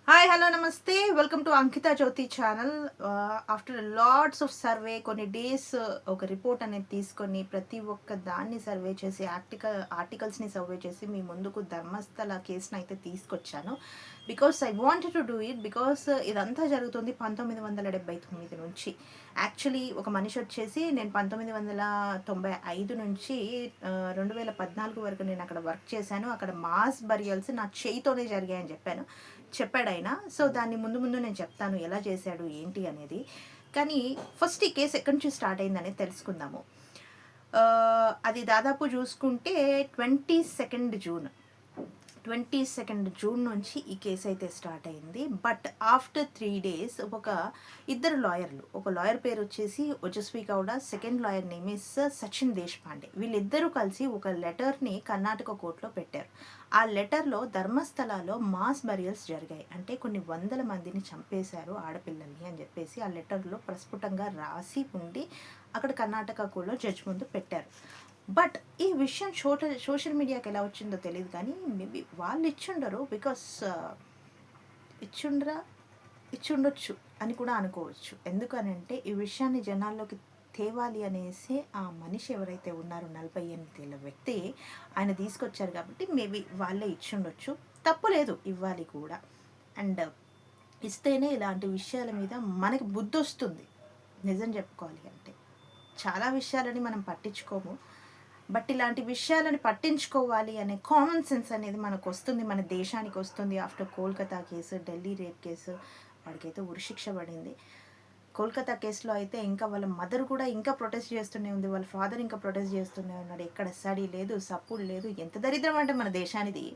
Hi hello నమస్తే welcome to Ankita Jyoti channel. After lots of survey కొన్ని days ఒక report అనేది తీసుకొని ప్రతి ఒక్క దాన్ని సర్వే చేసి ఆర్టికల్స్ని సర్వే చేసి మీ ముందుకు ధర్మస్థల కేసును అయితే తీసుకొచ్చాను. Because I wanted to do it because ఇదంతా జరుగుతుంది 1979 నుంచి. యాక్చువల్లీ ఒక మనిషి వచ్చేసి నేను 1995 నుంచి 2014 వరకు నేను అక్కడ వర్క్ చేశాను. అక్కడ మాస్ బరియల్స్ నా చేయితోనే జరిగాయని చెప్పాడు ఆయన. సో దాన్ని ముందు ముందు నేను చెప్తాను ఎలా చేశాడు ఏంటి అనేది. కానీ ఫస్ట్ ఈ కేసు ఎక్కడి నుంచి స్టార్ట్ అయిందనేది తెలుసుకుందాము. అది దాదాపు చూసుకుంటే 22nd జూన్ నుంచి ఈ కేసు అయితే స్టార్ట్ అయింది. బట్ ఆఫ్టర్ 3 days ఇద్దరు లాయర్లు, ఒక లాయర్ పేరు వచ్చేసి Ojaswi Gowda, second lawyer name is Sachin Deshpande. వీళ్ళిద్దరూ కలిసి ఒక లెటర్ని కర్ణాటక కోర్టులో పెట్టారు. ఆ లెటర్లో ధర్మస్థలాలో మాస్ బరియల్స్ జరిగాయి, అంటే కొన్ని వందల మందిని చంపేశారు ఆడపిల్లల్ని అని చెప్పేసి ఆ లెటర్లో ప్రస్ఫుటంగా రాసి ఉండి అక్కడ కర్ణాటక కోర్టులో జడ్జి ముందు పెట్టారు. బట్ ఈ విషయం సోషల్ మీడియాకి ఎలా వచ్చిందో తెలియదు, కానీ మేబీ వాళ్ళు ఇచ్చుండరు. బికాస్ ఇచ్చుండొచ్చు అని కూడా అనుకోవచ్చు. ఎందుకనంటే ఈ విషయాన్ని జనాల్లోకి తేవాలి అనేసి ఆ మనిషి ఎవరైతే ఉన్నారో 48 ఏళ్ళ వ్యక్తి ఆయన తీసుకొచ్చారు కాబట్టి మేబీ వాళ్ళే ఇచ్చుండొచ్చు. తప్పు లేదు, ఇవ్వాలి కూడా. అండ్ ఇస్తేనే ఇలాంటి విషయాల మీద మనకి బుద్ధి వస్తుంది. నిజం చెప్పుకోవాలి అంటే చాలా విషయాలని మనం పట్టించుకోము, బట్ ఇలాంటి విషయాలను పట్టించుకోవాలి అనే కామన్ సెన్స్ అనేది మనకు వస్తుంది, మన దేశానికి వస్తుంది. After Kolkata case, Delhi rape case, వాడికైతే ఉరిశిక్ష పడింది. కోల్కతా కేసులో అయితే ఇంకా వాళ్ళ మదర్ కూడా ఇంకా ప్రొటెస్ట్ చేస్తూనే ఉంది, వాళ్ళ ఫాదర్ ఇంకా ప్రొటెస్ట్ చేస్తూనే ఉన్నాడు. ఎక్కడ స్టడీ లేదు, సపోర్ట్ లేదు. ఎంత దరిద్రం అంటే మన దేశానిది.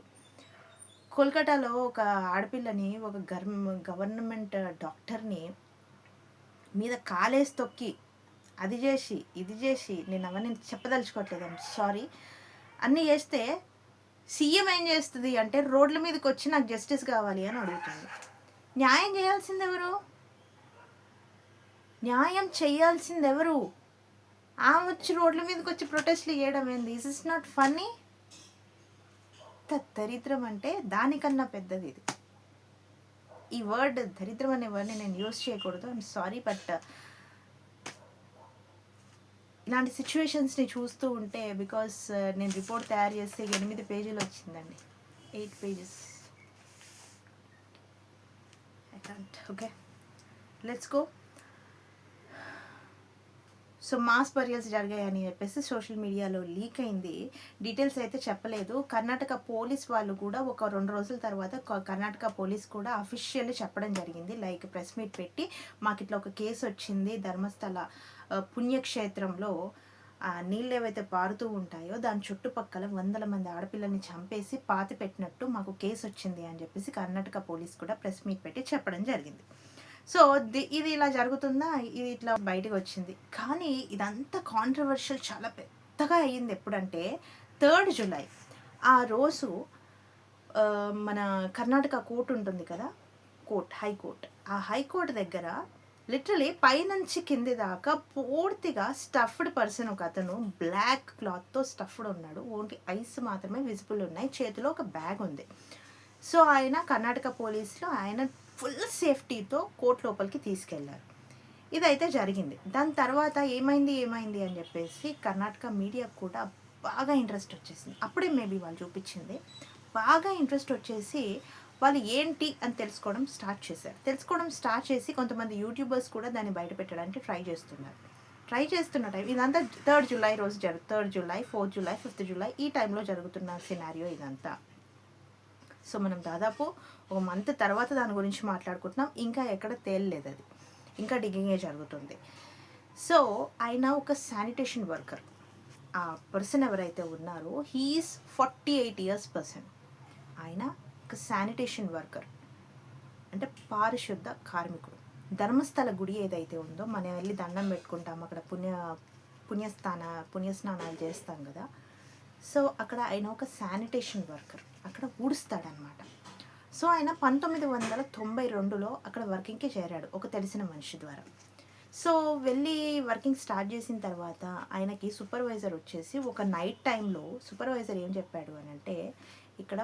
కోల్కతాలో ఒక ఆడపిల్లని ఒక గవర్నమెంట్ డాక్టర్ని మీద కాలేసి తొక్కి అది చేసి ఇది చేసి, నేను అవన్నీ చెప్పదలుచుకోవట్లేదు, ఐమ్ సారీ, అన్నీ చేస్తే సీఎం ఏం చేస్తుంది అంటే రోడ్ల మీదకి వచ్చి నాకు జస్టిస్ కావాలి అని అడుగుతుంది. న్యాయం చేయాల్సింది ఎవరు? న్యాయం చేయాల్సింది ఎవరు? ఆమె వచ్చి రోడ్ల మీదకి వచ్చి ప్రొటెస్ట్లు చేయడం ఏంది? This is not funny. దరిద్రం అంటే దానికన్నా పెద్దది ఇది. ఈ వర్డ్ దరిద్రం అనే వర్డ్ని నేను యూజ్ చేయకూడదు, ఐమ్ సారీ. బట్ ఇలాంటి సిచ్యువేషన్స్ని చూస్తూ ఉంటే, బికాస్ నేను రిపోర్ట్ తయారు చేస్తే 8 పేజీలు వచ్చిందండి, 8 pages. I can't. Okay, let's go. So mass burials జరిగాయని చెప్పేసి సోషల్ మీడియాలో లీక్ అయింది. డీటెయిల్స్ అయితే చెప్పలేదు. కర్ణాటక పోలీస్ వాళ్ళు కూడా ఒక 2 రోజుల తర్వాత కర్ణాటక పోలీస్ కూడా అఫీషియల్లీ చెప్పడం జరిగింది, లైక్ ప్రెస్ మీట్ పెట్టి మాకు ఇట్లా ఒక కేసు వచ్చింది, ధర్మస్థల పుణ్యక్షేత్రంలో నీళ్ళు ఏవైతే పారుతూ ఉంటాయో దాని చుట్టుపక్కల వందల మంది ఆడపిల్లల్ని చంపేసి పాతి పెట్టినట్టు మాకు కేసు వచ్చింది అని చెప్పేసి కర్ణాటక పోలీస్ కూడా ప్రెస్ మీట్ పెట్టి చెప్పడం జరిగింది. సో ఇది ఇలా జరుగుతుందా, ఇది ఇట్లా బయటకు వచ్చింది. కానీ ఇదంతా కాంట్రవర్షియల్ చాలా పెద్దగా అయ్యింది ఎప్పుడంటే 3rd July. ఆ రోజు మన కర్ణాటక కోర్టు ఉంటుంది కదా, హైకోర్టు. ఆ హైకోర్టు దగ్గర లిటరలీ పైనుంచి కింది దాకా పూర్తిగా స్టఫ్డ్ పర్సన్, ఒక అతను బ్లాక్ క్లాత్తో స్టఫ్డ్ ఉన్నాడు. ఓన్లీ ఐస్ మాత్రమే విజిబుల్ ఉన్నాయి, చేతిలో ఒక బ్యాగ్ ఉంది. సో ఆయన కర్ణాటక పోలీసులు ఆయన ఫుల్ సేఫ్టీతో కోర్టు లోపలికి తీసుకెళ్లారు. ఇదైతే జరిగింది. దాని తర్వాత ఏమైంది అని చెప్పేసి కర్ణాటక మీడియాకు కూడా బాగా ఇంట్రెస్ట్ వచ్చేసింది. అప్పుడే మేబీ వాళ్ళు చూపించింది, బాగా ఇంట్రెస్ట్ వచ్చేసి వాళ్ళు ఏంటి అని తెలుసుకోవడం స్టార్ట్ చేసి కొంతమంది యూట్యూబర్స్ కూడా దాన్ని బయట పెట్టడానికి ట్రై చేస్తున్న టైం ఇదంతా 3rd July రోజు 3rd July, 4th July, 5th July ఈ టైంలో జరుగుతున్న సినారియో ఇదంతా. సో మనం దాదాపు ఒక మంత్ తర్వాత దాని గురించి మాట్లాడుకుంటున్నాం. ఇంకా ఎక్కడ తేలలేదు, అది ఇంకా డిగ్గింగే జరుగుతుంది. సో ఆయన ఒక శానిటేషన్ వర్కర్. ఆ పర్సన్ ఎవరైతే ఉన్నారో హీఈస్ 48 years పర్సన్. ఆయన ఒక శానిటేషన్ వర్కర్, అంటే పారిశుద్ధ కార్మికుడు. ధర్మస్థల గుడి ఏదైతే ఉందో, మనం వెళ్ళి దండం పెట్టుకుంటాం, అక్కడ పుణ్యస్నానాలు చేస్తాం కదా. సో అక్కడ ఆయన ఒక శానిటేషన్ వర్కర్, అక్కడ ఊడుస్తాడనమాట. సో ఆయన 1992లో అక్కడ వర్కింగ్కి చేరాడు ఒక తెలిసిన మనిషి ద్వారా. సో వెళ్ళి వర్కింగ్ స్టార్ట్ చేసిన తర్వాత ఆయనకి సూపర్వైజర్ వచ్చేసి ఒక నైట్ టైంలో సూపర్వైజర్ ఏం చెప్పాడు అని అంటే, ఇక్కడ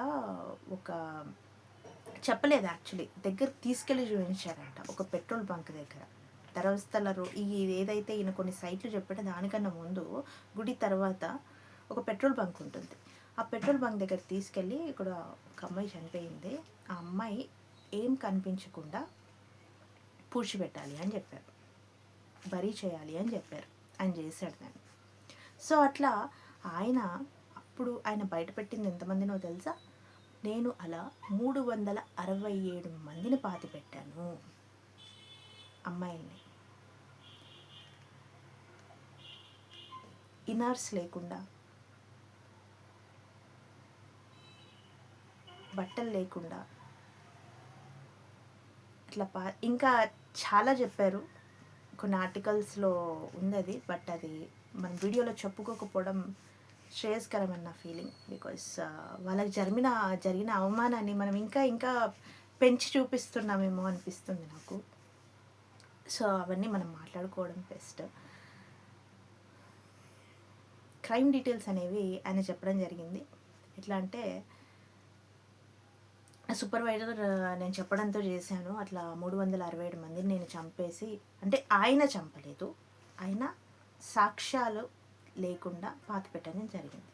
ఒక చెప్పలేదు యాక్చువల్లీ. దగ్గరికి తీసుకెళ్ళి చూపించారంట ఒక పెట్రోల్ బంక్ దగ్గర. ధర్మస్థల ఈ ఏదైతే ఈయన కొన్ని సైట్లు చెప్పాడో దానికన్నా ముందు గుడి తర్వాత ఒక పెట్రోల్ బంక్ ఉంటుంది. ఆ పెట్రోల్ బంక్ దగ్గర తీసుకెళ్ళి ఇక్కడ ఒక అమ్మాయి చనిపోయింది, ఆ అమ్మాయి ఏం కనిపించకుండా పూడ్చిపెట్టాలి అని చెప్పారు, బరీ చేయాలి అని చెప్పారు. ఆయన చేశాడు దాన్ని. సో అట్లా ఆయన అప్పుడు ఆయన బయటపెట్టింది ఎంతమందినో తెలుసా? నేను అలా 367 మందిని పాతి పెట్టాను, అమ్మాయిల్ని. ఇన్నర్స్ లేకుండా, బట్టలు లేకుండా ఇట్లా ఇంకా చాలా చెప్పారు. కొన్ని ఆర్టికల్స్లో ఉంది అది, బట్ అది మన వీడియోలో చెప్పుకోకపోవడం శ్రేయస్కరమైన నా ఫీలింగ్. బికాస్ వాళ్ళకి జరిగిన అవమానాన్ని మనం ఇంకా పెంచి చూపిస్తున్నామేమో అనిపిస్తుంది నాకు. సో అవన్నీ మనం మాట్లాడుకోవడం బెస్ట్. క్రైమ్ డీటెయిల్స్ అనేవి ఆయన చెప్పడం జరిగింది. ఎట్లా అంటే సూపర్వైజర్ నేను చెప్పడంతో చేశాను, అట్లా 367 మందిని నేను చంపేసి, అంటే ఆయన చంపలేదు, ఆయన సాక్ష్యాలు లేకుండా పాతి పెట్టడం జరిగింది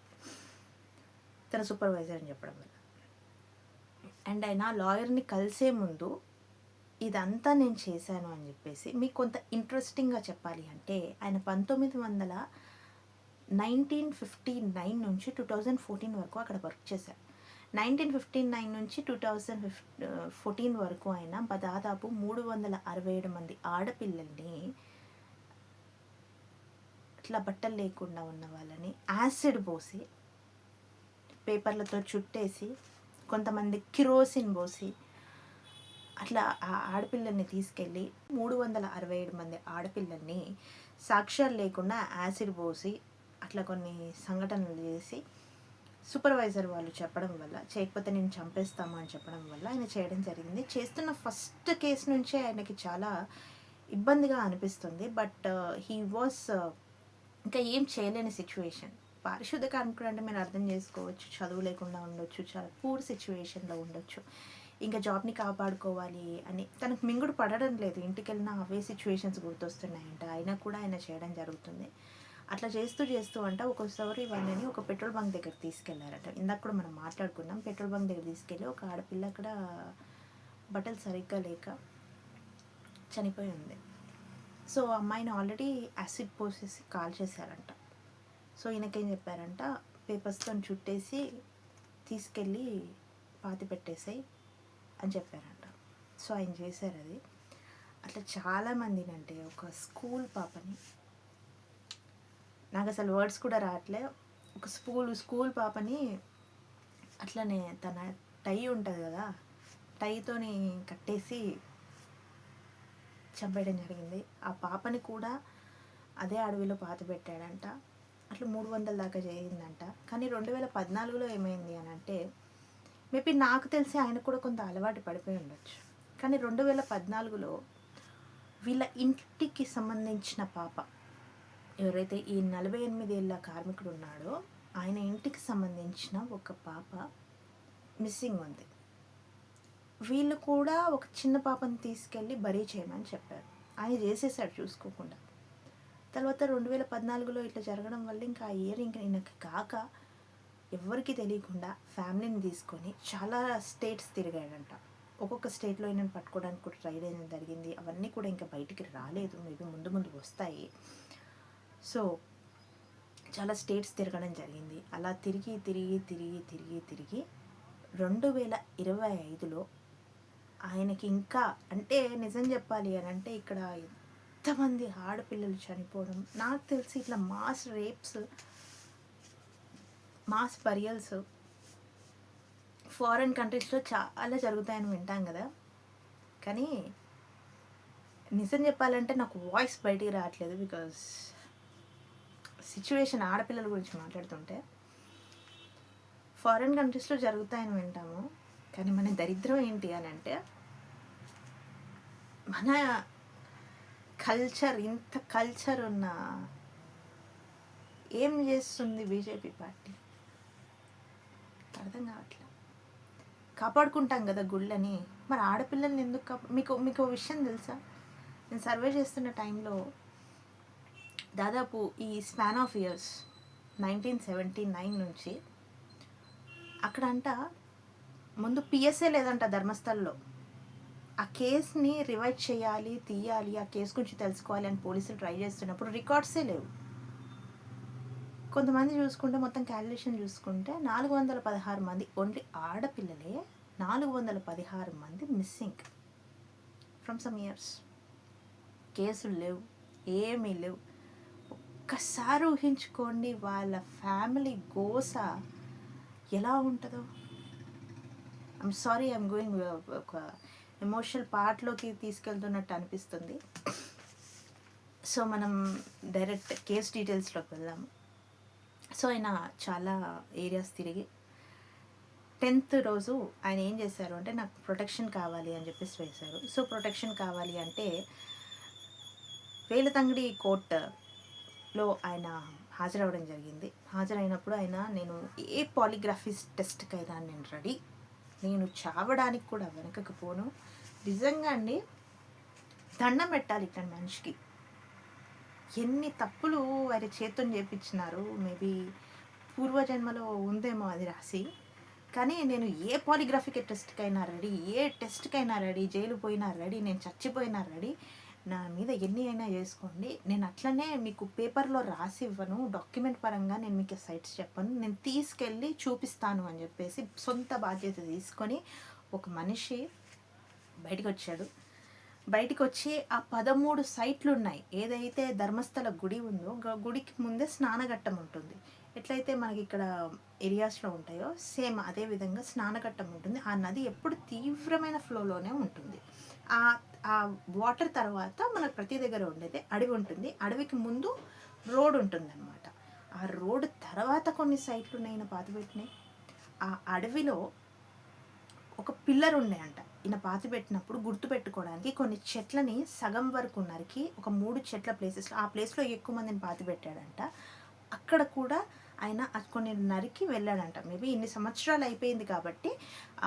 తన సూపర్వైజర్ అని చెప్పడం వల్ల. అండ్ ఆయన లాయర్ని కలిసే ముందు ఇదంతా నేను చేశాను అని చెప్పేసి మీకు కొంత ఇంట్రెస్టింగ్గా చెప్పాలి అంటే, ఆయన 1959 నుంచి 2014 వరకు అక్కడ వర్క్ చేశారు. 1959 నుంచి 2014 వరకు ఆయన దాదాపు 367 మంది ఆడపిల్లల్ని, అట్లా బట్టలు లేకుండా ఉన్న వాళ్ళని యాసిడ్ పోసి, పేపర్లతో చుట్టేసి, కొంతమంది కిరోసిన్ పోసి, అట్లా ఆ ఆడపిల్లల్ని తీసుకెళ్ళి 367 మంది ఆడపిల్లల్ని సాక్ష్యాలు లేకుండా యాసిడ్ పోసి అట్లా కొన్ని సంఘటనలు చేసి సూపర్వైజర్ వాళ్ళు చెప్పడం వల్ల, చేయకపోతే నేను చంపేస్తాము అని చెప్పడం వల్ల ఆయన చేయడం జరిగింది. చేస్తున్న ఫస్ట్ కేసు నుంచే ఆయనకి చాలా ఇబ్బందిగా అనిపిస్తుంది. బట్ హీ వాస్ ఇంకా ఏం చేయలేని సిచ్యువేషన్. పారిశుద్ధ కార్మికుడు అంటే మీరు అర్థం చేసుకోవచ్చు, చదువు లేకుండా ఉండొచ్చు, చాలా పూర్ సిచ్యువేషన్లో ఉండొచ్చు, ఇంకా జాబ్ని కాపాడుకోవాలి అని తనకు మింగుడు పడడం లేదు. ఇంటికి వెళ్ళినా అవే సిచ్యువేషన్స్ గుర్తొస్తున్నాయంట. అయినా కూడా ఆయన చేయడం జరుగుతుంది. అట్లా చేస్తూ అంట ఒకసారి వాళ్ళని ఒక పెట్రోల్ బంక్ దగ్గర తీసుకెళ్లారట. ఇందాక కూడా మనం మాట్లాడుకున్నాం. పెట్రోల్ బంక్ దగ్గర తీసుకెళ్ళి ఒక ఆడపిల్ల అక్కడ బట్టలు సరిగ్గా లేక చనిపోయి ఉంది. సో అమ్మాయిని ఆల్రెడీ యాసిడ్ పోసేసి కాల్ చేశారంట. సో ఈయనకేం చెప్పారంట, పేపర్స్తో చుట్టేసి తీసుకెళ్ళి పాతి పెట్టేసాయి అని చెప్పారంట. సో ఆయన చేశారు అది. అట్లా చాలామందిని, అంటే ఒక స్కూల్ పాపని, నాకు అసలు వర్డ్స్ కూడా రావట్లే, ఒక స్కూల్ పాపని అట్లనే తన టై ఉంటుంది కదా, టైతోని కట్టేసి చంపేయడం జరిగింది. ఆ పాపని కూడా అదే అడవిలో పాతి పెట్టాడంట. అట్లా 300 దాకా చేయిందంట. కానీ 2014లో ఏమైంది అని అంటే, మేబీ నాకు తెలిసి ఆయన కూడా కొంత అలవాటు పడిపోయి ఉండొచ్చు. కానీ 2014లో వీళ్ళ ఇంటికి సంబంధించిన పాప, ఎవరైతే ఈ 48 ఏళ్ళ కార్మికుడు ఉన్నాడో ఆయన ఇంటికి సంబంధించిన ఒక పాప మిస్సింగ్ ఉంది. వీళ్ళు కూడా ఒక చిన్న పాపని తీసుకెళ్ళి బరీ చేయమని చెప్పారు. ఆయన చేసేసాడు చూసుకోకుండా. తర్వాత 2014లో ఇట్లా జరగడం వల్ల ఇంకా ఆ ఇయర్ ఇంకా ఈయనకి కాక ఎవరికి తెలియకుండా ఫ్యామిలీని తీసుకొని చాలా స్టేట్స్ తిరిగాడంట. ఒక్కొక్క స్టేట్లో ఈయనను పట్టుకోవడానికి కూడా ట్రై చేయడం జరిగింది. అవన్నీ కూడా ఇంకా బయటికి రాలేదు, మేబీ ముందు వస్తాయి. సో చాలా స్టేట్స్ తిరగడం జరిగింది. అలా తిరిగి 2025లో ఆయనకి ఇంకా, అంటే నిజం చెప్పాలి అని అంటే ఇక్కడ ఎంతమంది ఆడపిల్లలు చనిపోవడం, నాకు తెలిసి ఇట్లా mass rapes, mass burials foreign కంట్రీస్లో చాలా జరుగుతాయని వింటాం కదా. కానీ నిజం చెప్పాలంటే నాకు వాయిస్ బయటికి రావట్లేదు. బికాజ్ సిచ్యువేషన్, ఆడపిల్లల గురించి మాట్లాడుతుంటే ఫారెన్ కంట్రీస్లో జరుగుతాయని వింటాము. కానీ మన దరిద్రం ఏంటి అని అంటే, మన కల్చర్, ఇంత కల్చర్ ఉన్న ఏం చేస్తుంది బీజేపీ పార్టీ అర్థం కావట్లేదు. కాపాడుకుంటాం కదా గుళ్ళని. మరి ఆడపిల్లల్ని ఎందుకు మీకు మీకు విషయం తెలుసా? నేను సర్వే చేస్తున్న టైంలో దాదాపు ఈ స్పాన్ ఆఫ్ ఇయర్స్ 1979 నుంచి అక్కడంట ముందు పిఎస్ఏ లేదంట ధర్మస్థల్లో. ఆ కేసుని రివైవ్ చేయాలి, తీయాలి, ఆ కేసు గురించి తెలుసుకోవాలి అని పోలీసులు ట్రై చేస్తున్నప్పుడు రికార్డ్సే లేవు. కొంతమంది చూసుకుంటే మొత్తం క్యాలిక్యులేషన్ చూసుకుంటే 416 మంది ఓన్లీ ఆడపిల్లలే 416 మంది మిస్సింగ్ ఫ్రమ్ సమ్ ఇయర్స్. కేసులు లేవు, ఏమీ లేవు. ఒక్కసారి ఊహించుకోండి వాళ్ళ ఫ్యామిలీ గోస ఎలా ఉంటుందో. ఐమ్ సారీ, ఐమ్ గోయింగ్ ఒక ఎమోషనల్ పార్ట్లోకి తీసుకెళ్తున్నట్టు అనిపిస్తుంది. సో మనం డైరెక్ట్ కేస్ డీటెయిల్స్లోకి వెళ్దాము. సో ఆయన చాలా ఏరియాస్ తిరిగి 10th రోజు ఆయన ఏం చేశారు అంటే నాకు ప్రొటెక్షన్ కావాలి అని చెప్పేసి వేశారు. సో ప్రొటెక్షన్ కావాలి అంటే వేలతంగడి కోర్టులో ఆయన హాజరవ్వడం జరిగింది. హాజరైనప్పుడు ఆయన నేను ఏ పాలిగ్రఫీ టెస్ట్కైనా నేను రెడీ, నేను చావడానికి కూడా వెనకకు పోను. నిజంగా అండి దండం పెట్టాలి ఇట్లా మనిషికి. ఎన్ని తప్పులు వారి చేతితో చేపించినారు. మేబీ పూర్వజన్మలో ఉందేమో అది రాసి. కానీ నేను ఏ పాలిగ్రఫిక్ టెస్ట్కైనా రెడీ, ఏ టెస్ట్కైనా రెడీ, జైలు పోయినా రెడీ, నేను చచ్చిపోయినా రెడీ, నా మీద ఎన్ని అయినా చేసుకోండి. నేను అట్లనే మీకు పేపర్లో రాసి ఇవ్వను, డాక్యుమెంట్ పరంగా నేను మీకు సైట్స్ చెప్పను, నేను తీసుకెళ్ళి చూపిస్తాను అని చెప్పేసి సొంత బాధ్యత తీసుకొని ఒక మనిషి బయటకు వచ్చాడు. బయటికి వచ్చి ఆ 13 సైట్లు ఉన్నాయి. ఏదైతే ధర్మస్థల గుడి ఉందో గుడికి ముందే స్నానఘట్టం ఉంటుంది. ఎట్లయితే మనకి ఇక్కడ ఏరియాస్లో ఉంటాయో సేమ్ అదే విధంగా స్నానఘట్టం ఉంటుంది. ఆ నది ఎప్పుడు తీవ్రమైన ఫ్లోలోనే ఉంటుంది. ఆ వాటర్ తర్వాత మనకు ప్రతి దగ్గర ఉండేది అడవి ఉంటుంది. అడవికి ముందు రోడ్ ఉంటుంది అనమాట. ఆ రోడ్ తర్వాత కొన్ని సైట్లు ఉన్నాయి పాతిపెట్టినాయి. ఆ అడవిలో ఒక పిల్లర్ ఉండే అంట. ఈయన పాతి పెట్టినప్పుడు గుర్తుపెట్టుకోవడానికి కొన్ని చెట్లని సగం వరకు నరికి ఒక 3 చెట్ల ప్లేసెస్లో, ఆ ప్లేస్లో ఎక్కువ మందిని పాతి పెట్టాడంట. అక్కడ కూడా ఆయన కొన్ని నరికి వెళ్ళాడంట. మేబీ ఇన్ని సంవత్సరాలు అయిపోయింది కాబట్టి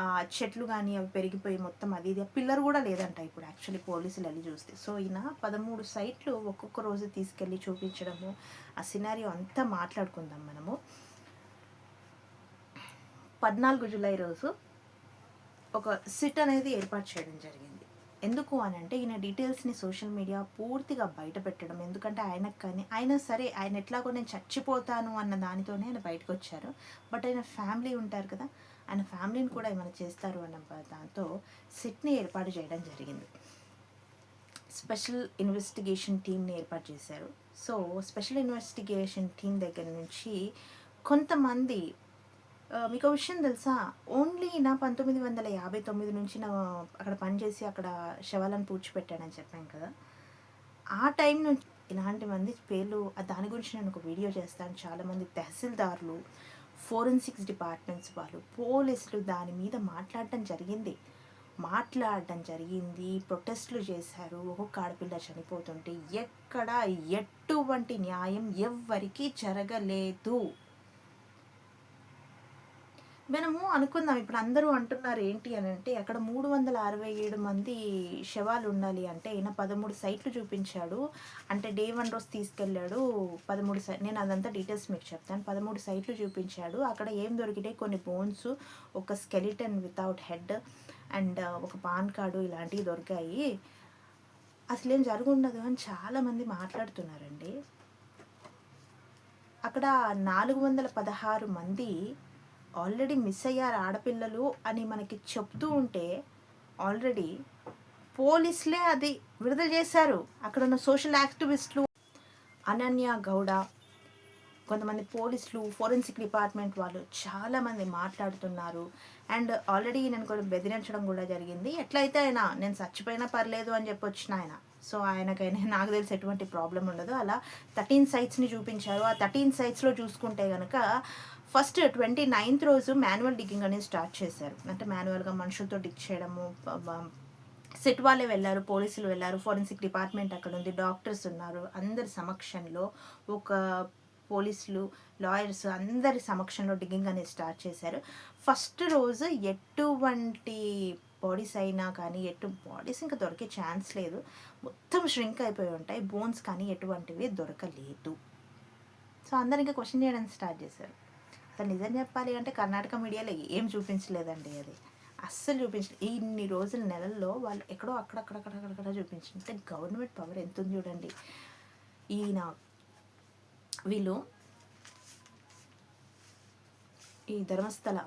ఆ చెట్లు కానీ అవి పెరిగిపోయి మొత్తం అది ఇది పిల్లర్ కూడా లేదంట ఇప్పుడు యాక్చువల్లీ పోలీసులు వెళ్ళి చూస్తే. సో ఈయన 13 సైట్లు ఒక్కొక్క రోజు తీసుకెళ్ళి చూపించడము, ఆ సినారియో అంతా మాట్లాడుకుందాం మనము. 14 జూలై రోజు ఒక సిట్ అనేది ఏర్పాటు చేయడం జరిగింది. ఎందుకు అని అంటే ఈయన డీటెయిల్స్ని సోషల్ మీడియా పూర్తిగా బయట పెట్టడం. ఎందుకంటే ఆయనకు కానీ ఆయన సరే ఆయన ఎట్లాగో నేను చచ్చిపోతాను అన్న దానితోనే ఆయన బయటకు వచ్చారు. బట్ ఆయన ఫ్యామిలీ ఉంటారు కదా, ఆయన ఫ్యామిలీని కూడా ఏమైనా చేస్తారు అన్న దాంతో సిట్ని ఏర్పాటు చేయడం జరిగింది. స్పెషల్ ఇన్వెస్టిగేషన్ టీమ్ని ఏర్పాటు చేశారు. సో స్పెషల్ ఇన్వెస్టిగేషన్ టీం దగ్గర నుంచి కొంతమంది, మీకు విషయం తెలుసా, ఓన్లీ నా 1959 నుంచి నా అక్కడ పనిచేసి అక్కడ శవాలను పూడ్చిపెట్టానని చెప్పాను కదా, ఆ టైం నుంచి ఇలాంటి మంది పేర్లు దాని గురించి నేను ఒక వీడియో చేస్తాను. చాలామంది తహసీల్దార్లు, ఫోరెన్సిక్స్ డిపార్ట్మెంట్స్ వాళ్ళు, పోలీసులు దాని మీద మాట్లాడటం జరిగింది. ప్రొటెస్ట్లు చేశారు. ఒక్కొక్క ఆడపిల్ల చనిపోతుంటే ఎక్కడ ఎటువంటి న్యాయం ఎవ్వరికీ జరగలేదు. మనము అనుకుందాం, ఇప్పుడు అందరూ అంటున్నారు ఏంటి అని అంటే అక్కడ 367 మంది శవాలు ఉండాలి అంటే ఈయన 13 సైట్లు చూపించాడు. అంటే డే 1 రోజు తీసుకెళ్ళాడు 13 నేను అదంతా డీటెయిల్స్ మీకు చెప్తాను. 13 సైట్లు చూపించాడు. అక్కడ ఏం దొరికినాయి, కొన్ని బోన్స్, ఒక స్కెలిటన్ వితౌట్ హెడ్ అండ్ ఒక పాన్ కార్డు ఇలాంటివి దొరికాయి. అసలేం జరుగుండదు అని చాలామంది మాట్లాడుతున్నారండి. అక్కడ 416 మంది ఆల్రెడీ మిస్ అయ్యారు ఆడపిల్లలు అని మనకి చెప్తూ ఉంటే ఆల్రెడీ పోలీసులే అది విడుదల చేశారు. అక్కడ ఉన్న సోషల్ యాక్టివిస్టులు అనన్య గౌడ, కొంతమంది పోలీసులు, ఫోరెన్సిక్ డిపార్ట్మెంట్ వాళ్ళు చాలామంది మాట్లాడుతున్నారు. అండ్ ఆల్రెడీ నేను కూడా బెదిరించడం కూడా జరిగింది. ఎట్లయితే ఆయన నేను చచ్చిపోయినా పర్లేదు అని చెప్పి వచ్చిన ఆయన, సో ఆయనకైనా నాకు తెలిసి ఎటువంటి ప్రాబ్లం ఉండదు. అలా 13 సైట్స్ని చూపించారు. ఆ 13 సైట్స్లో చూసుకుంటే కనుక ఫస్ట్ 29th రోజు మాన్యువల్ డిగ్గింగ్ అనేది స్టార్ట్ చేశారు. అంటే మాన్యువల్గా మనుషులతో డిగ్ చేయడము. సెట్ వాళ్ళే వెళ్ళారు, పోలీసులు వెళ్ళారు, ఫోరెన్సిక్ డిపార్ట్మెంట్ అక్కడ ఉంది, డాక్టర్స్ ఉన్నారు. అందరి సమక్షంలో ఒక పోలీసులు, లాయర్స్ అందరి సమక్షంలో డిగ్గింగ్ అనేది స్టార్ట్ చేశారు. ఫస్ట్ రోజు ఎటువంటి బాడీస్ అయినా కానీ బాడీస్ ఇంకా దొరికే ఛాన్స్ లేదు, మొత్తం ష్రింక్ అయిపోయి ఉంటాయి, బోన్స్ కానీ ఎటువంటివి దొరకలేదు. సో అందరు ఇంకా క్వశ్చన్ చేయడానికి స్టార్ట్ చేశారు. అసలు నిజం చెప్పాలి అంటే కర్ణాటక మీడియాలో ఏం చూపించలేదండి, అది అస్సలు చూపించలేదు. ఇన్ని రోజుల నెలల్లో వాళ్ళు ఎక్కడో అక్కడక్కడ చూపించింటే గవర్నమెంట్ పవర్ ఎంత ఉంది చూడండి. వీళ్ళు ఈ ధర్మస్థల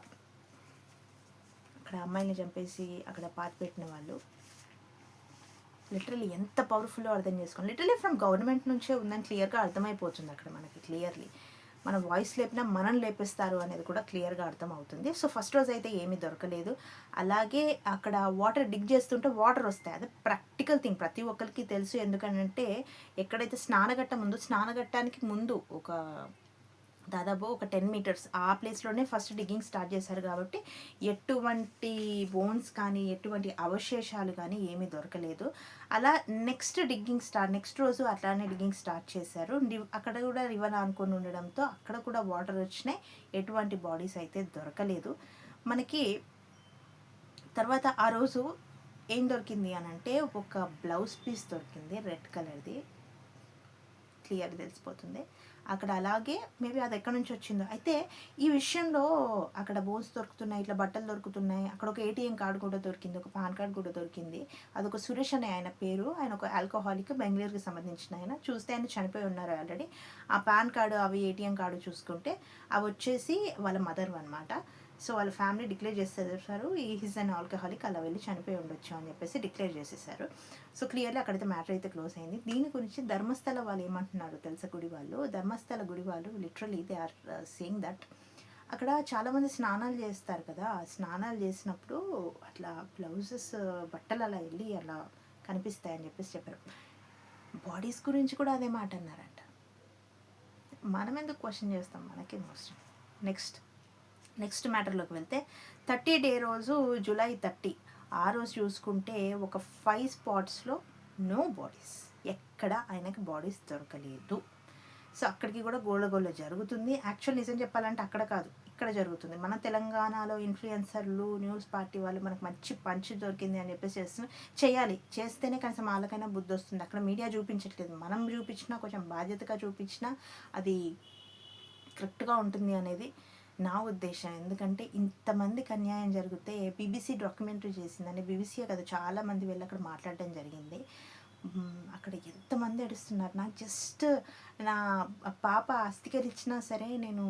అక్కడ అమ్మాయిని చంపేసి అక్కడ పాతి పెట్టిన వాళ్ళు లిటరలీ ఎంత పవర్ఫుల్లో అర్థం చేసుకోండి. లిటరలీ ఫ్రమ్ గవర్నమెంట్ నుంచే ఉందని క్లియర్గా అర్థమైపోతుంది అక్కడ మనకి. క్లియర్లీ మన వాయిస్ లేపినా మనం లేపిస్తారు అనేది కూడా క్లియర్గా అర్థం అవుతుంది. సో ఫస్ట్ రోజు అయితే ఏమీ దొరకలేదు. అలాగే అక్కడ వాటర్ డిగ్ చేస్తుంటే వాటర్ వస్తాయి, అది ప్రాక్టికల్ థింగ్, ప్రతి ఒక్కరికి తెలుసు. ఎందుకంటే ఎక్కడైతే స్నానఘట్టానికి ముందు ఒక దాదాపు ఒక 10 meters ఆ ప్లేస్లోనే ఫస్ట్ డిగ్గింగ్ స్టార్ట్ చేశారు కాబట్టి ఎటువంటి బోన్స్ కానీ ఎటువంటి అవశేషాలు కానీ ఏమీ దొరకలేదు. అలా నెక్స్ట్ రోజు అట్లానే డిగ్గింగ్ స్టార్ట్ చేశారు. అక్కడ కూడా రివర్ ఆనుకొని ఉండడంతో అక్కడ కూడా వాటర్ వచ్చినాయి, ఎటువంటి బాడీస్ అయితే దొరకలేదు మనకి. తర్వాత ఆ రోజు ఏం దొరికింది అని అంటే ఒక బ్లౌజ్ పీస్ దొరికింది, రెడ్ కలర్ది, క్లియర్ తెలిసిపోతుంది అక్కడ. అలాగే మేబీ అది ఎక్కడి నుంచి వచ్చిందో. అయితే ఈ విషయంలో అక్కడ బోన్స్ దొరుకుతున్నాయి, ఇట్లా బట్టలు దొరుకుతున్నాయి, అక్కడ ఒక ATM కార్డు కూడా దొరికింది, ఒక పాన్ కార్డు కూడా దొరికింది. అదొక సురేష్ అనే ఆయన పేరు, ఆయన ఒక ఆల్కహాలిక్, బెంగళూరుకి సంబంధించిన ఆయన. చూస్తే ఆయన చనిపోయి ఉన్నారు ఆల్రెడీ. ఆ పాన్ కార్డు అవి ATM కార్డు చూసుకుంటే అవి వచ్చేసి వాళ్ళ మదర్ అనమాట. సో వాళ్ళ ఫ్యామిలీ డిక్లేర్ చేసేసారు ఈజ్ అన్ ఆల్కహాలిక్, అలా వెళ్ళి చనిపోయి ఉండొచ్చు అని చెప్పేసి డిక్లేర్ చేసేసారు. సో క్లియర్లీ అక్కడైతే మ్యాటర్ అయితే క్లోజ్ అయింది. దీని గురించి ధర్మస్థల వాళ్ళు ఏమంటున్నారు తెలుసా, ధర్మస్థల గుడి వాళ్ళు literally they are saying that అక్కడ చాలామంది స్నానాలు చేస్తారు కదా, స్నానాలు చేసినప్పుడు అట్లా బ్లౌజెస్ బట్టలు అలా వెళ్ళి అలా కనిపిస్తాయని చెప్పేసి చెప్పారు. బాడీస్ గురించి కూడా అదే మాట అన్నారంట. మనం ఎందుకు క్వశ్చన్ చేస్తాం, మనకి మోస్ట్. నెక్స్ట్ మ్యాటర్లోకి వెళ్తే 30 day రోజు July 30 ఆ రోజు చూసుకుంటే ఒక 5 spotsలో నో బాడీస్, ఎక్కడ ఆయనకి బాడీస్ దొరకలేదు. సో అక్కడికి కూడా గోళ్ళ జరుగుతుంది. యాక్చువల్ నిజం చెప్పాలంటే అక్కడ కాదు, ఇక్కడ జరుగుతుంది. మన తెలంగాణలో ఇన్ఫ్లుయెన్సర్లు, న్యూస్ పార్టీ వాళ్ళు మనకు మంచి పంచి దొరికింది అని చెప్పేసి చేయాలి, చేస్తేనే కనీసం వాళ్ళకైనా బుద్ధి వస్తుంది. అక్కడ మీడియా చూపించట్లేదు, మనం చూపించినా కొంచెం బాధ్యతగా చూపించినా అది కరెక్ట్గా ఉంటుంది అనేది నా ఉద్దేశం. ఎందుకంటే ఇంతమందికి అన్యాయం జరిగితే BBC డాక్యుమెంటరీ చేసిందని, BBCయే కదా చాలామంది వెళ్ళి అక్కడ మాట్లాడడం జరిగింది. అక్కడ ఎంతమంది ఏడుస్తున్నారు. నాకు జస్ట్ నా పాప అస్థికరించినా సరే నేను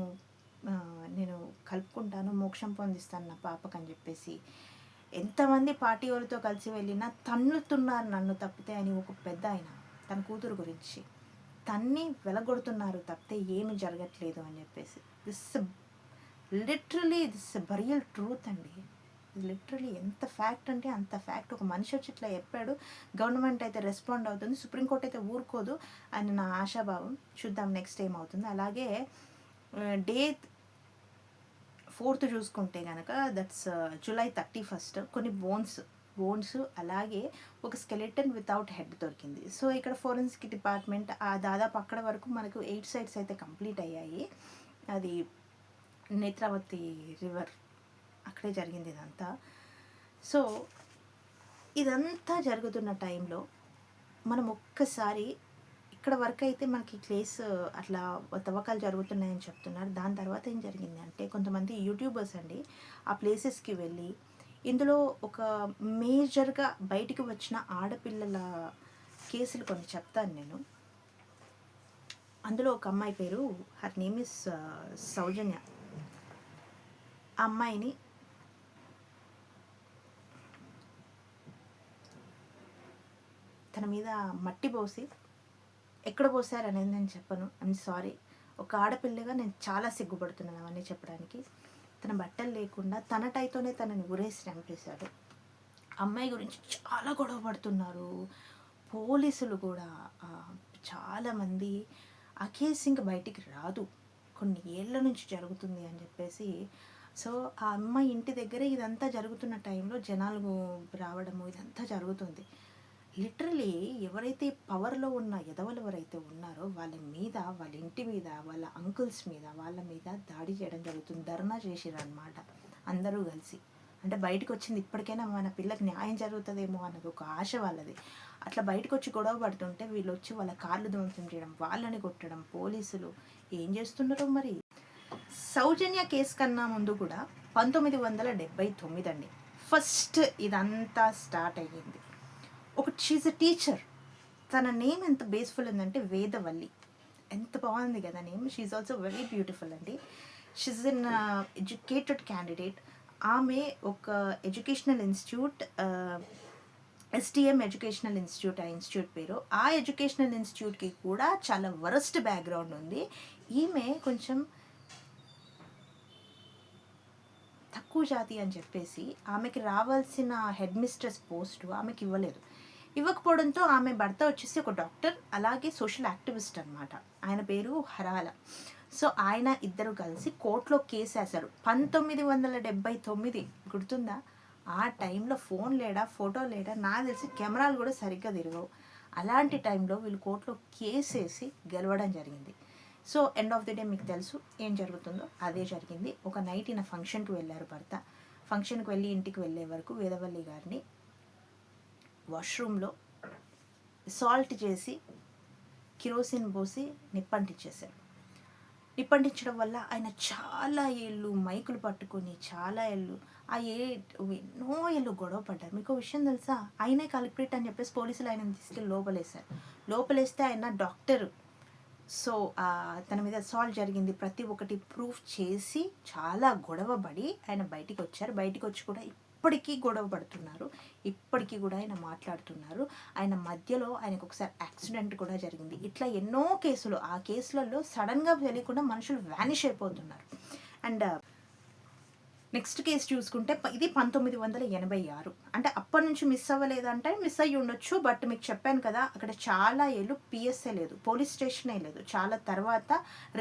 కలుపుకుంటాను, మోక్షం పొందిస్తాను నా పాపకు అని చెప్పేసి ఎంతమంది పార్టీ వాళ్ళతో కలిసి వెళ్ళినా తన్నుతున్నారు నన్ను తప్పితే అని. ఒక పెద్ద ఆయన తన కూతురు గురించి తన్ని వెలగొడుతున్నారు తప్పితే ఏమి జరగట్లేదు అని చెప్పేసి. లిటరలీ దిస్ బరియల్ ట్రూత్ అండి. లిటరలీ ఎంత ఫ్యాక్ట్ అంటే అంత ఫ్యాక్ట్. ఒక మనిషి వచ్చి ఇట్లా చెప్పాడు, గవర్నమెంట్ అయితే రెస్పాండ్ అవుతుంది, సుప్రీంకోర్టు అయితే ఊరుకోదు అని నా ఆశాభావం. చూద్దాం నెక్స్ట్ ఏమవుతుంది. అలాగే Day 4 చూసుకుంటే కనుక దట్స్ July 31 కొన్ని బోన్స్ అలాగే ఒక స్కెలెటన్ వితౌట్ హెడ్ దొరికింది. సో ఇక్కడ ఫోరెన్సిక్ డిపార్ట్మెంట్ దాదాపు అక్కడ వరకు మనకు 8 sites అయితే కంప్లీట్ అయ్యాయి. అది నేత్రావతి రివర్ అక్కడే జరిగింది ఇదంతా. సో ఇదంతా జరుగుతున్న టైంలో మనం ఒక్కసారి ఇక్కడ వరకు అయితే మనకి ప్లేస్ అట్లా తవ్వకాలు జరుగుతున్నాయని చెప్తున్నారు. దాని తర్వాత ఏం జరిగింది అంటే కొంతమంది యూట్యూబర్స్ అండి ఆ ప్లేసెస్కి వెళ్ళి ఇందులో ఒక మేజర్గా బయటికి వచ్చిన ఆడపిల్లల కేసులు కొన్ని చెప్తాను నేను. అందులో ఒక అమ్మాయి పేరు హర్ నేమ్ ఇస్ సౌజన్య. ఆ అమ్మాయిని తన మీద మట్టి పోసి, ఎక్కడ పోసారు అనేది నేను చెప్పను, ఐమ్ సారీ. ఒక ఆడపిల్లగా నేను చాలా సిగ్గుపడుతున్నాను అవన్నీ చెప్పడానికి. తన బట్టలు లేకుండా తన టైతోనే తనని ఉరేసి చంపేశాడు. అమ్మాయి గురించి చాలా గొడవ పడుతున్నారు పోలీసులు కూడా. చాలామంది ఆ కేసు ఇంకా బయటికి రాదు, కొన్ని ఏళ్ళ నుంచి జరుగుతుంది అని చెప్పేసి. సో ఆ అమ్మాయి ఇంటి దగ్గర ఇదంతా జరుగుతున్న టైంలో జనాలు రావడము ఇదంతా జరుగుతుంది. లిటరలీ ఎవరైతే పవర్లో ఉన్న ఎదవలు ఎవరైతే ఉన్నారో వాళ్ళ మీద, వాళ్ళ ఇంటి మీద, వాళ్ళ అంకుల్స్ మీద, వాళ్ళ మీద దాడి చేయడం జరుగుతుంది. ధర్నా చేసిరన్నమాట అందరూ కలిసి. అంటే బయటకు వచ్చింది ఇప్పటికైనా మన పిల్లకి న్యాయం జరుగుతుందేమో అన్నది ఒక ఆశ వాళ్ళది. అట్లా బయటకు వచ్చి గొడవ పడుతుంటే వీళ్ళు వచ్చి వాళ్ళ కార్లు ధ్వంసం చేయడం, వాళ్ళని కొట్టడం, పోలీసులు ఏం చేస్తున్నారో మరి. సౌజన్య కేసు కన్నా ముందు కూడా 1979 అండి ఫస్ట్ ఇదంతా స్టార్ట్ అయ్యింది. She's a teacher. తన నేమ్ ఎంత బేస్ఫుల్ ఉందంటే వేదవల్లి. ఎంత బాగుంది కదా name. She is also very beautiful అండి. She is an educated candidate. ఆమె ఒక educational institute, STM educational institute, ఆ ఇన్స్టిట్యూట్ పేరు. ఆ ఎడ్యుకేషనల్ ఇన్స్టిట్యూట్కి కూడా చాలా వరస్ట్ బ్యాక్గ్రౌండ్ ఉంది. ఈమె కొంచెం తక్కువ జాతి అని చెప్పేసి ఆమెకి రావాల్సిన హెడ్ మిస్ట్రెస్ పోస్టు ఆమెకి ఇవ్వలేదు. ఇవ్వకపోవడంతో ఆమె భర్త వచ్చేసి ఒక డాక్టర్, అలాగే సోషల్ యాక్టివిస్ట్ అనమాట. ఆయన పేరు హరాల. సో ఆయన ఇద్దరు కలిసి కోర్టులో కేసు వేశారు 1979. గుర్తుందా? ఆ టైంలో ఫోన్ లేడా, ఫోటో లేడా, నాకు తెలిసి కెమెరాలు కూడా సరిగ్గా తిరగవు. అలాంటి టైంలో వీళ్ళు కోర్టులో కేసు వేసి గెలవడం జరిగింది. So end of the day మీకు తెలుసు ఏం జరుగుతుందో. అదే జరిగింది. ఒక నైట్ ఈయన ఫంక్షన్కి వెళ్ళారు భర్త. ఫంక్షన్కి వెళ్ళి ఇంటికి వెళ్ళే వరకు వేదవల్లి గారిని వాష్రూమ్లో సాల్ట్ చేసి కిరోసిన్ పోసి నిప్పంటించేశారు. నిప్పంటించడం వల్ల ఆయన చాలా ఏళ్ళు మైకులు పట్టుకొని చాలా ఏళ్ళు ఎన్నో ఏళ్ళు గొడవ పడ్డారు. మీకు విషయం తెలుసా? ఆయనే కల్ప్రిట్ అని చెప్పేసి పోలీసులు ఆయన తీసుకెళ్ళి లోపలేశారు. లోపలేస్తే ఆయన డాక్టరు. సో తన మీద అసాల్ట్ జరిగింది ప్రతి ఒక్కటి ప్రూఫ్ చేసి చాలా గొడవ పడి ఆయన బయటికి వచ్చారు. బయటికి వచ్చి కూడా ఇప్పటికీ గొడవ పడుతున్నారు. ఇప్పటికీ కూడా ఆయన మాట్లాడుతున్నారు. ఆయన మధ్యలో ఆయనకు ఒకసారి యాక్సిడెంట్ కూడా జరిగింది. ఇట్లా ఎన్నో కేసులు, ఆ కేసులలో సడన్గా తెలియకుండా మనుషులు వ్యానిష్ అయిపోతున్నారు. అండ్ నెక్స్ట్ కేసు చూసుకుంటే ఇది 1986. అంటే అప్పటి నుంచి మిస్ అవ్వలేదంటే మిస్ అయ్యి ఉండొచ్చు. బట్ మీకు చెప్పాను కదా, అక్కడ చాలా ఏళ్ళు పిఎస్ఏ లేదు, పోలీస్ స్టేషనే లేదు. చాలా తర్వాత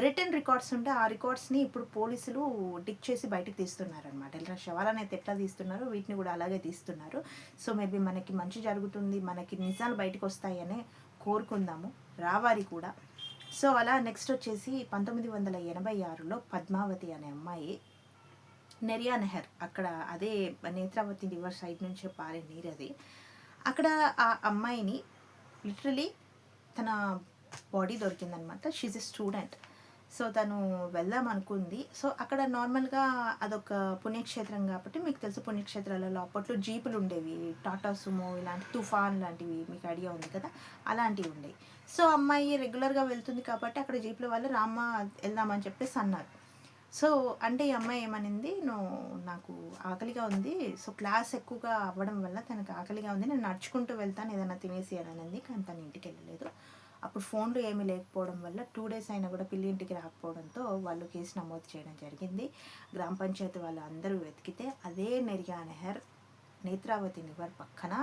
రిటర్న్ రికార్డ్స్ ఉంటే ఆ రికార్డ్స్ని ఇప్పుడు పోలీసులు డిక్ చేసి బయటకు తీస్తున్నారనమాట. ఇలా శవాలను అయితే ఎట్లా తీస్తున్నారో వీటిని కూడా అలాగే తీస్తున్నారు. సో మేబీ మనకి మంచి జరుగుతుంది, మనకి నిజాలు బయటకు వస్తాయనే కోరుకుందాము, రావాలి కూడా. సో అలా నెక్స్ట్ వచ్చేసి 1986లో పద్మావతి అనే అమ్మాయి, నెరియా నెహర్, అక్కడ అదే నేత్రావతి రివర్ సైడ్ నుంచి పారే నీరు అది. అక్కడ ఆ అమ్మాయిని లిటరలీ తన బాడీ దొరికిందనమాట. She's a student. సో తను వెళ్దాం అనుకుంది. సో అక్కడ నార్మల్గా అదొక పుణ్యక్షేత్రం కాబట్టి మీకు తెలుసు, పుణ్యక్షేత్రాలలో అప్పట్లో జీపులు ఉండేవి, టాటా సుమో ఇలాంటి తుఫాన్ లాంటివి, మీకు ఐడియా ఉంది కదా, అలాంటివి ఉండేవి. సో అమ్మాయి రెగ్యులర్గా వెళ్తుంది కాబట్టి అక్కడ జీపుల వాళ్ళు రామ్మ వెళ్దామని చెప్పేసి అన్నారు. సో అంటే ఈ అమ్మాయి ఏమనింది, నాకు ఆకలిగా ఉంది, సో క్లాస్ ఎక్కువగా అవ్వడం వల్ల తనకు ఆకలిగా ఉంది, నేను నడుచుకుంటూ వెళ్తాను ఏదైనా తినేసి అని అనింది. కానీ తను ఇంటికి వెళ్ళలేదు. అప్పుడు ఫోన్లు ఏమీ లేకపోవడం వల్ల 2 days అయినా కూడా పిల్లి ఇంటికి రాకపోవడంతో వాళ్ళు కేసు నమోదు చేయడం జరిగింది. గ్రామ పంచాయతీ వాళ్ళు అందరూ వెతికితే అదే నెరియా నెహర్ నేత్రావతి రివర్ పక్కన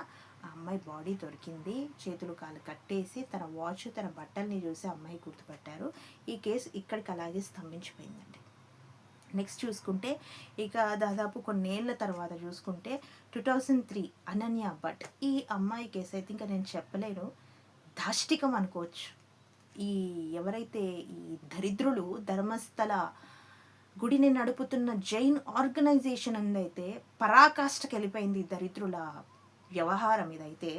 ఆ అమ్మాయి బాడీ దొరికింది. చేతులు కాలు కట్టేసి తన వాచ్, తన బట్టల్ని చూసి అమ్మాయి గుర్తుపట్టారు. ఈ కేసు ఇక్కడికి అలాగే స్తంభించిపోయిందండి. నెక్స్ట్ చూసుకుంటే ఇక దాదాపు కొన్నేళ్ల తర్వాత చూసుకుంటే 2003 అనన్య భట్. ఈ అమ్మాయి కేసు అయితే ఇంకా నేను చెప్పలేను, దాష్టికం అనుకోవచ్చు. ఈ ఎవరైతే ఈ దరిద్రులు ధర్మస్థల గుడిని నడుపుతున్న జైన్ ఆర్గనైజేషన్ ఉందైతే పరాకాష్ఠకి వెళ్ళిపోయింది దరిద్రుల వ్యవహారం ఇదైతే.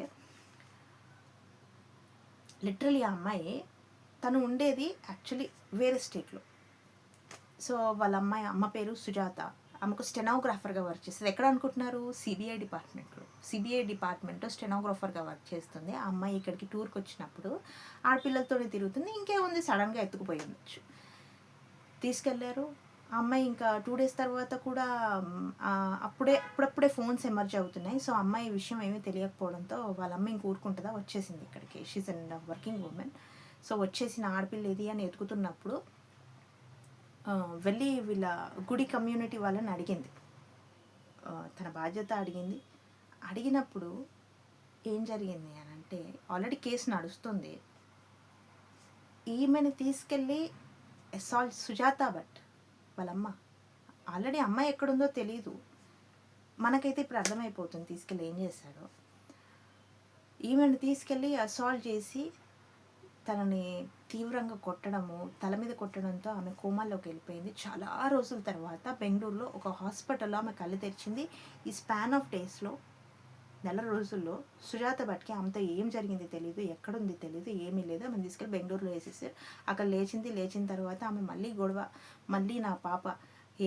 లిటరలీ ఆ అమ్మాయి తను ఉండేది యాక్చువల్లీ వేరే స్టేట్లో. సో వాళ్ళ అమ్మ పేరు సుజాత. ఆమెకు స్టెనోగ్రాఫర్గా వర్క్ చేస్తుంది. ఎక్కడ అనుకుంటున్నారు? సిబిఐ డిపార్ట్మెంట్లో స్టెనోగ్రాఫర్గా వర్క్ చేస్తుంది. ఆ అమ్మాయి ఇక్కడికి టూర్కి వచ్చినప్పుడు ఆడపిల్లలతోనే తిరుగుతుంది. ఇంకేముంది, సడన్గా ఎత్తుకుపోయి ఉండొచ్చు. తీసుకెళ్లారు. ఆ అమ్మాయి ఇంకా 2 days తర్వాత కూడా అప్పుడప్పుడే ఫోన్స్ ఎమర్జ్ అవుతున్నాయి. సో అమ్మాయి విషయం ఏమీ తెలియకపోవడంతో వాళ్ళ అమ్మ ఇంక ఊరుకుంటుందా, వచ్చేసింది ఇక్కడికి. She's and working women. So వచ్చేసిన ఆడపిల్ల ఏది అని ఎత్తుకుతున్నప్పుడు వెళ్ళి వీళ్ళ గుడి కమ్యూనిటీ వాళ్ళని అడిగింది, తన బాధ్యత అడిగింది. అడిగినప్పుడు ఏం జరిగింది అని అంటే ఆల్రెడీ కేసు నడుస్తుంది. ఈమెను తీసుకెళ్ళి అసాల్ట్, సుజాత భట్ వాళ్ళమ్మ, ఆల్రెడీ అమ్మాయి ఎక్కడుందో తెలీదు, మనకైతే ఇప్పుడు అర్థమైపోతుంది తీసుకెళ్ళి ఏం చేశాడో. ఈమెను తీసుకెళ్ళి అసాల్ట్ చేసి తనని తీవ్రంగా కొట్టడము, తల మీద కొట్టడంతో ఆమె కోమాలోకి వెళ్ళిపోయింది. చాలా రోజుల తర్వాత బెంగళూరులో ఒక హాస్పిటల్లో ఆమె కళ్ళు తెరిచింది. ఈ స్పాన్ ఆఫ్ డేస్లో, నెల రోజుల్లో సుజాత భట్కి ఆమెతో ఏం జరిగింది తెలియదు, ఎక్కడుంది తెలియదు, ఏమీ లేదు. ఆమెను తీసుకెళ్ళి బెంగళూరులో వేసేసారు. అక్కడ లేచిన తర్వాత ఆమె మళ్ళీ గొడవ, మళ్ళీ నా పాప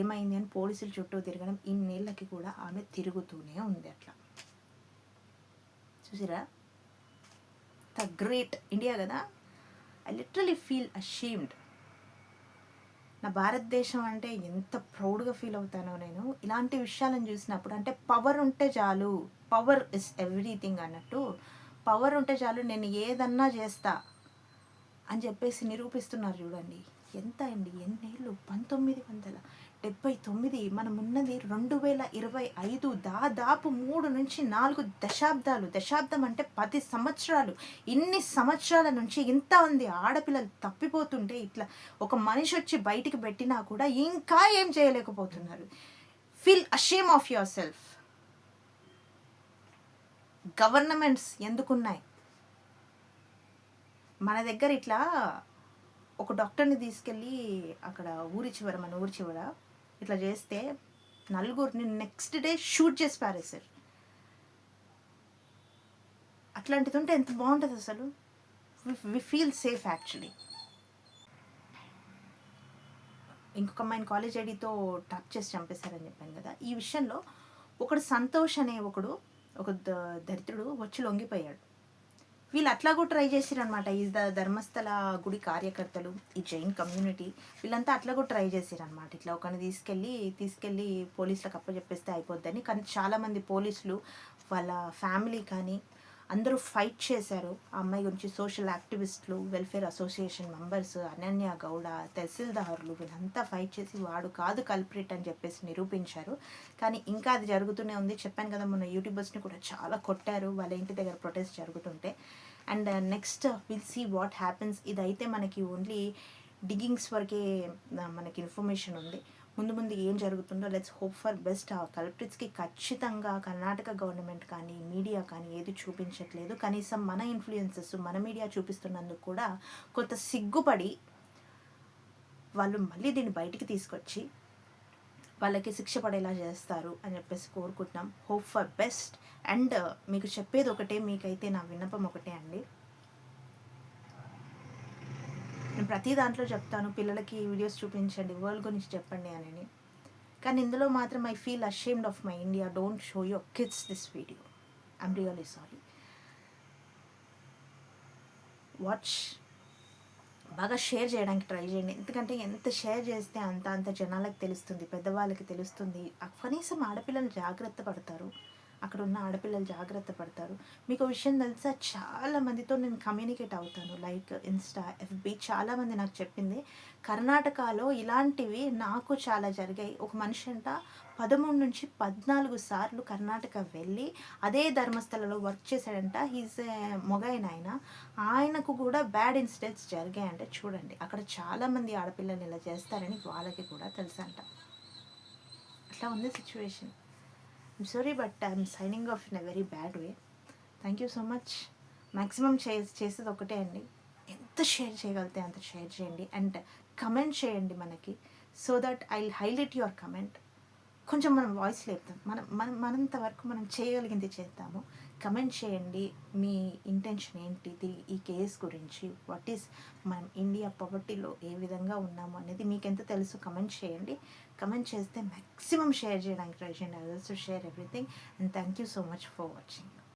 ఏమైంది అని పోలీసుల చుట్టూ తిరగడం, ఇన్నేళ్ళకి కూడా ఆమె తిరుగుతూనే ఉంది. అట్లా చూసిరా, ద గ్రేట్ ఇండియా కదా. I literally feel ashamed. నా భారతదేశం అంటే ఎంత ప్రౌడ్గా ఫీల్ అవుతానో నేను ఇలాంటి విషయాలను చూసినప్పుడు. అంటే పవర్ ఉంటే చాలు, పవర్ ఇస్ ఎవ్రీథింగ్ అన్నట్టు, పవర్ ఉంటే చాలు నేను ఏదన్నా చేస్తా అని చెప్పేసి నిరూపిస్తున్నారు. చూడండి ఎంత అండి, ఎన్నేళ్ళు, 1979. మనం ఉన్నది 2025. దాదాపు 3 నుంచి 4 దశాబ్దాలు. దశాబ్దం అంటే 10 సంవత్సరాలు. ఇన్ని సంవత్సరాల నుంచి ఇంతమంది ఆడపిల్లలు తప్పిపోతుంటే ఇట్లా ఒక మనిషి వచ్చి బయటికి పెట్టినా కూడా ఇంకా ఏం చేయలేకపోతున్నారు. Feel ashamed of yourself. Governments ఎందుకున్నాయి మన దగ్గర? ఇట్లా ఒక డాక్టర్ని తీసుకెళ్ళి అక్కడ మన ఊరి చివర ఇట్లా చేస్తే నలుగురిని నెక్స్ట్ డే షూట్ చేసి పారేశారు. అట్లాంటిది ఉంటే ఎంత బాగుంటుంది అసలు. We feel safe actually. ఇంకొక అమ్మాయిని కాలేజ్ ఐడితో టచ్ చేసి చంపేశారని చెప్పాను కదా. ఈ విషయంలో ఒకడు సంతోష్ అనే ఒక దరిద్రుడు వచ్చి లొంగిపోయాడు. వీళ్ళు అట్లా కూడా ట్రై చేసిరనమాట. ఈ ధర్మస్థల గుడి కార్యకర్తలు, ఈ జైన్ కమ్యూనిటీ, వీళ్ళంతా అట్లా కూడా ట్రై చేసిరనమాట. ఇట్లా ఒకరిని తీసుకెళ్ళి పోలీసులకు అప్పచెప్పేస్తే అయిపోద్దని. కానీ చాలామంది పోలీసులు, వాళ్ళ ఫ్యామిలీ కానీ అందరూ ఫైట్ చేశారు ఆ అమ్మాయి గురించి. సోషల్ యాక్టివిస్టులు, welfare association members, Ananya Gowda, తహసీల్దారులు, వీళ్ళంతా ఫైట్ చేసి వాడు కాదు కల్ప్రిట్ అని చెప్పేసి నిరూపించారు. కానీ ఇంకా అది జరుగుతూనే ఉంది. చెప్పాను కదా, మొన్న యూట్యూబర్స్ని కూడా చాలా కొట్టారు వాళ్ళ ఇంటి దగ్గర ప్రొటెస్ట్ జరుగుతుంటే. And next will see what happens. ఇదైతే మనకి ఓన్లీ డిగ్గింగ్స్ వరకే మనకి ఇన్ఫర్మేషన్ ఉంది. ముందు ఏం జరుగుతుందో లెట్స్ హోప్ ఫర్ బెస్ట్. ఆ కల్ప్రిట్స్కి ఖచ్చితంగా కర్ణాటక గవర్నమెంట్ కానీ మీడియా కానీ ఏది చూపించట్లేదు. కనీసం మన ఇన్ఫ్లుయెన్సెస్, మన మీడియా చూపిస్తున్నందుకు కూడా కొంత సిగ్గుపడి వాళ్ళు మళ్ళీ దీన్ని బయటికి తీసుకొచ్చి వాళ్ళకి శిక్ష పడేలా చేస్తారు అని చెప్పేసి కోరుకుంటున్నాం. Hope for best. అండ్ మీకు చెప్పేది ఒకటే, మీకైతే నా విన్నపం ఒకటే అండి. నేను ప్రతి దాంట్లో చెప్తాను, పిల్లలకి వీడియోస్ చూపించండి, వరల్డ్ గురించి చెప్పండి అని. కానీ ఇందులో మాత్రం I feel ashamed of my India. Don't show your kids this video. I'm really sorry. Watch బాగా షేర్ చేయడానికి ట్రై చేయండి. ఎందుకంటే ఎంత షేర్ చేస్తే అంత జనాలకు తెలుస్తుంది, పెద్దవాళ్ళకి తెలుస్తుంది. కనీసం ఆడపిల్లలు జాగ్రత్త పడతారు, అక్కడ ఉన్న ఆడపిల్లలు జాగ్రత్త పడతారు. మీకు విషయం తెలుసా, చాలామందితో నేను కమ్యూనికేట్ అవుతాను, లైక్ ఇన్స్టా, ఎఫ్బి. చాలామంది నాకు చెప్పింది కర్ణాటకలో ఇలాంటివి నాకు చాలా జరిగాయి. ఒక మనిషి అంట 13 నుంచి 14 సార్లు కర్ణాటక వెళ్ళి అదే ధర్మస్థలలో వర్క్ చేశాడంట. హీజ్ మొగైన ఆయనకు కూడా బ్యాడ్ ఇన్సిడెంట్స్ జరిగాయంటే చూడండి. అక్కడ చాలామంది ఆడపిల్లలు ఇలా చేస్తారని వాళ్ళకి కూడా తెలుసంట. అట్లా ఉంది situation. I'm sorry, but I'm signing off in a very bad way. Thank you so much. Maximum చేసేది ఒకటే అండి, ఎంత షేర్ చేయగలిగితే అంత షేర్ చేయండి. అండ్ కమెంట్ చేయండి మనకి, so that I highlight your comment. కొంచెం మనం వాయిస్ లేపుతాం, మనంత వరకు మనం చేయగలిగింది చేద్దాము. కమెంట్ చేయండి మీ ఇంటెన్షన్ ఏంటి ఈ కేస్ గురించి, వాట్ ఈస్ మనం ఇండియా పవర్టీలో ఏ విధంగా ఉన్నాము అనేది మీకు ఎంత తెలుసు కమెంట్ చేయండి. కమెంట్ చేస్తే మ్యాక్సిమం షేర్ చేయడానికి ట్రై చేయండి. I also share everything. And thank you so much for watching.